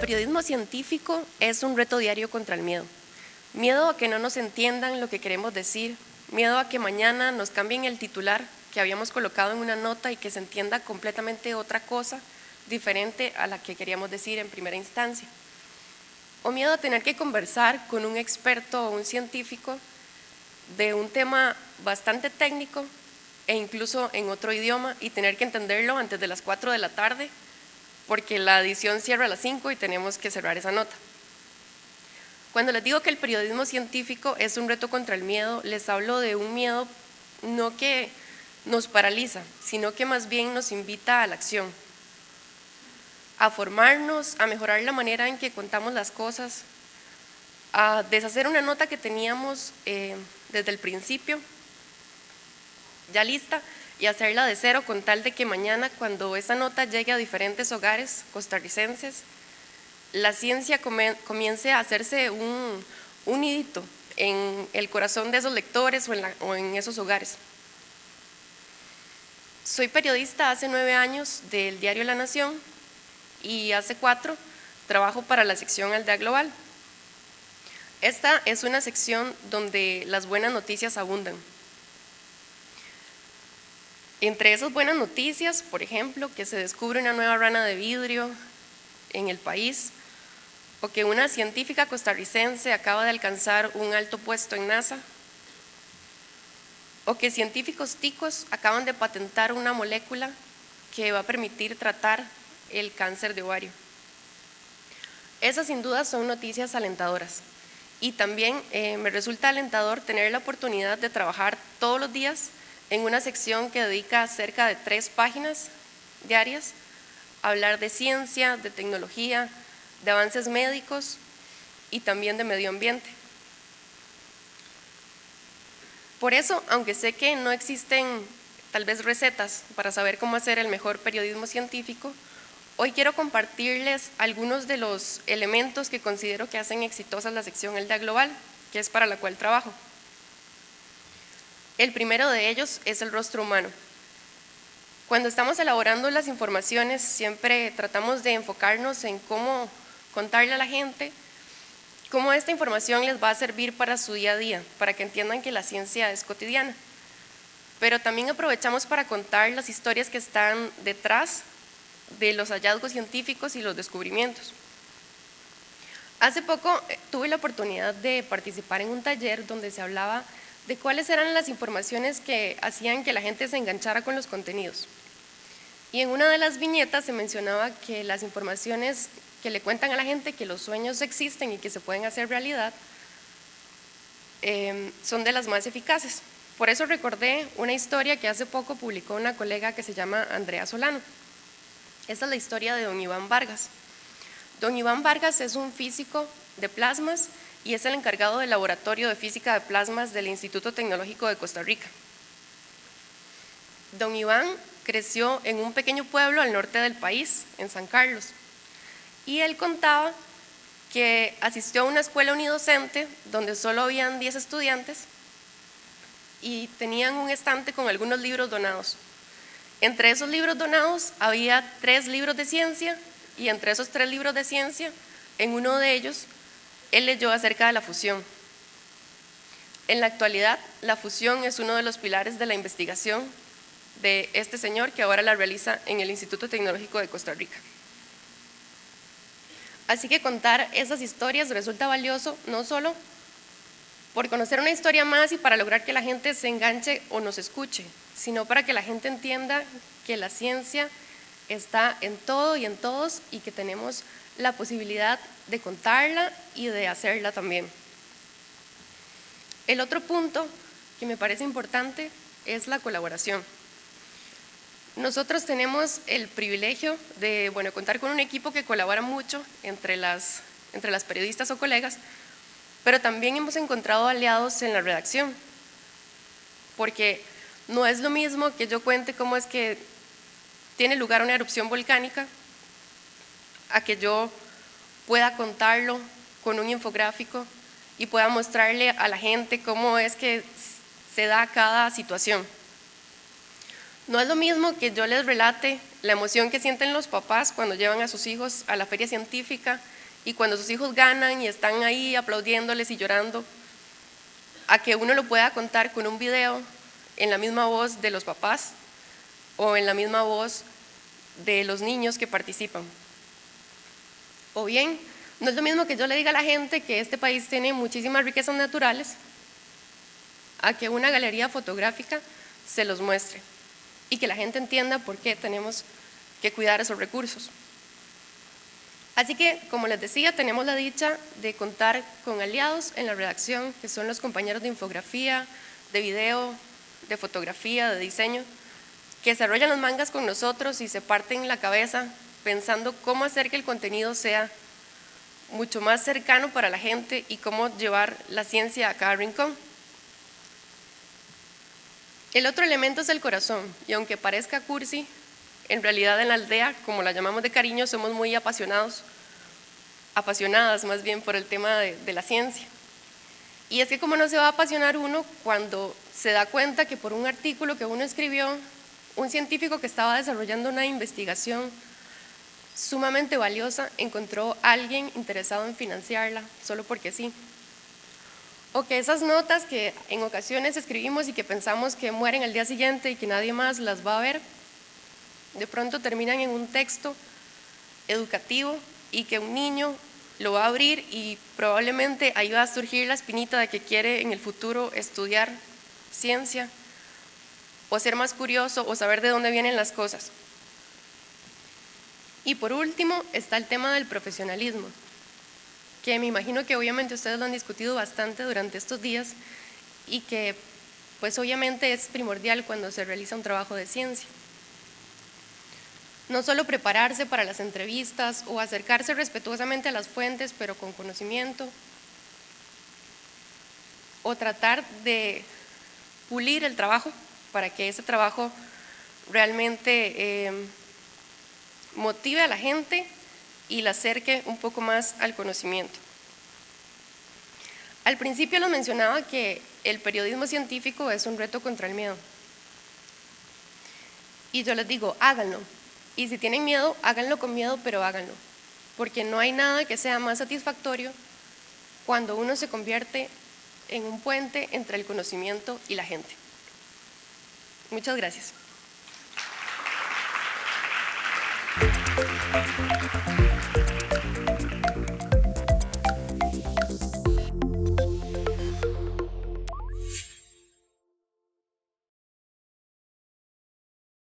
periodismo científico es un reto diario contra el miedo. Miedo a que no nos entiendan lo que queremos decir, miedo a que mañana nos cambien el titular que habíamos colocado en una nota y que se entienda completamente otra cosa diferente a la que queríamos decir en primera instancia. O miedo a tener que conversar con un experto o un científico de un tema bastante técnico e incluso en otro idioma y tener que entenderlo antes de las 4 de la tarde porque la edición cierra a las 5 y tenemos que cerrar esa nota. Cuando les digo que el periodismo científico es un reto contra el miedo, les hablo de un miedo no que nos paraliza, sino que más bien nos invita a la acción, a formarnos, a mejorar la manera en que contamos las cosas, a deshacer una nota que teníamos desde el principio, ya lista, y hacerla de cero con tal de que mañana, cuando esa nota llegue a diferentes hogares costarricenses, la ciencia comience a hacerse un nidito en el corazón de esos lectores o en esos hogares. Soy periodista hace 9 años del diario La Nación y hace 4 trabajo para la sección Aldea Global. Esta es una sección donde las buenas noticias abundan. Entre esas buenas noticias, por ejemplo, que se descubre una nueva rana de vidrio en el país, o que una científica costarricense acaba de alcanzar un alto puesto en NASA, o que científicos ticos acaban de patentar una molécula que va a permitir tratar el cáncer de ovario. Esas sin duda son noticias alentadoras y también me resulta alentador tener la oportunidad de trabajar todos los días en una sección que dedica cerca de 3 páginas diarias a hablar de ciencia, de tecnología, de avances médicos y también de medio ambiente. Por eso, aunque sé que no existen tal vez recetas para saber cómo hacer el mejor periodismo científico, hoy quiero compartirles algunos de los elementos que considero que hacen exitosa la sección Aldea Global, que es para la cual trabajo. El primero de ellos es el rostro humano. Cuando estamos elaborando las informaciones, siempre tratamos de enfocarnos en cómo contarle a la gente cómo esta información les va a servir para su día a día, para que entiendan que la ciencia es cotidiana. Pero también aprovechamos para contar las historias que están detrás de los hallazgos científicos y los descubrimientos. Hace poco tuve la oportunidad de participar en un taller donde se hablaba de cuáles eran las informaciones que hacían que la gente se enganchara con los contenidos. Y en una de las viñetas se mencionaba que las informaciones que le cuentan a la gente que los sueños existen y que se pueden hacer realidad son de las más eficaces. Por eso recordé una historia que hace poco publicó una colega que se llama Andrea Solano. Esta es la historia de don Iván Vargas. Don Iván Vargas es un físico de plasmas y es el encargado del laboratorio de física de plasmas del Instituto Tecnológico de Costa Rica. Don Iván creció en un pequeño pueblo al norte del país, en San Carlos, y él contaba que asistió a una escuela unidocente donde solo habían 10 estudiantes y tenían un estante con algunos libros donados. Entre esos libros donados había 3 libros de ciencia y entre esos 3 libros de ciencia, en uno de ellos, él leyó acerca de la fusión. En la actualidad, la fusión es uno de los pilares de la investigación de este señor que ahora la realiza en el Instituto Tecnológico de Costa Rica. Así que contar esas historias resulta valioso no solo por conocer una historia más y para lograr que la gente se enganche o nos escuche, sino para que la gente entienda que la ciencia está en todo y en todos y que tenemos la posibilidad de contarla y de hacerla también. El otro punto que me parece importante es la colaboración. Nosotros tenemos el privilegio de contar con un equipo que colabora mucho entre las periodistas o colegas, pero también hemos encontrado aliados en la redacción, porque no es lo mismo que yo cuente cómo es que tiene lugar una erupción volcánica a que yo pueda contarlo con un infográfico y pueda mostrarle a la gente cómo es que se da cada situación. No es lo mismo que yo les relate la emoción que sienten los papás cuando llevan a sus hijos a la feria científica y cuando sus hijos ganan y están ahí aplaudiéndoles y llorando, a que uno lo pueda contar con un video en la misma voz de los papás o en la misma voz de los niños que participan. O bien, no es lo mismo que yo le diga a la gente que este país tiene muchísimas riquezas naturales, a que una galería fotográfica se los muestre y que la gente entienda por qué tenemos que cuidar esos recursos. Así que, como les decía, tenemos la dicha de contar con aliados en la redacción, que son los compañeros de infografía, de video, de fotografía, de diseño, que desarrollan los mangas con nosotros y se parten la cabeza pensando cómo hacer que el contenido sea mucho más cercano para la gente y cómo llevar la ciencia a cada rincón. El otro elemento es el corazón, y aunque parezca cursi, en realidad en la aldea, como la llamamos de cariño, somos muy apasionadas más bien por el tema de la ciencia. Y es que cómo no se va a apasionar uno cuando se da cuenta que por un artículo que uno escribió, un científico que estaba desarrollando una investigación sumamente valiosa encontró a alguien interesado en financiarla, solo porque sí. O que esas notas que en ocasiones escribimos y que pensamos que mueren al día siguiente y que nadie más las va a ver, de pronto terminan en un texto educativo y que un niño lo va a abrir y probablemente ahí va a surgir la espinita de que quiere en el futuro estudiar ciencia o ser más curioso o saber de dónde vienen las cosas. Y por último está el tema del profesionalismo, que me imagino que obviamente ustedes lo han discutido bastante durante estos días y que pues obviamente es primordial cuando se realiza un trabajo de ciencia. No solo prepararse para las entrevistas o acercarse respetuosamente a las fuentes, pero con conocimiento, o tratar de pulir el trabajo para que ese trabajo realmente motive a la gente y la acerque un poco más al conocimiento. Al principio les mencionaba que el periodismo científico es un reto contra el miedo. Y yo les digo, háganlo. Y si tienen miedo, háganlo con miedo, pero háganlo. Porque no hay nada que sea más satisfactorio cuando uno se convierte en un puente entre el conocimiento y la gente. Muchas gracias.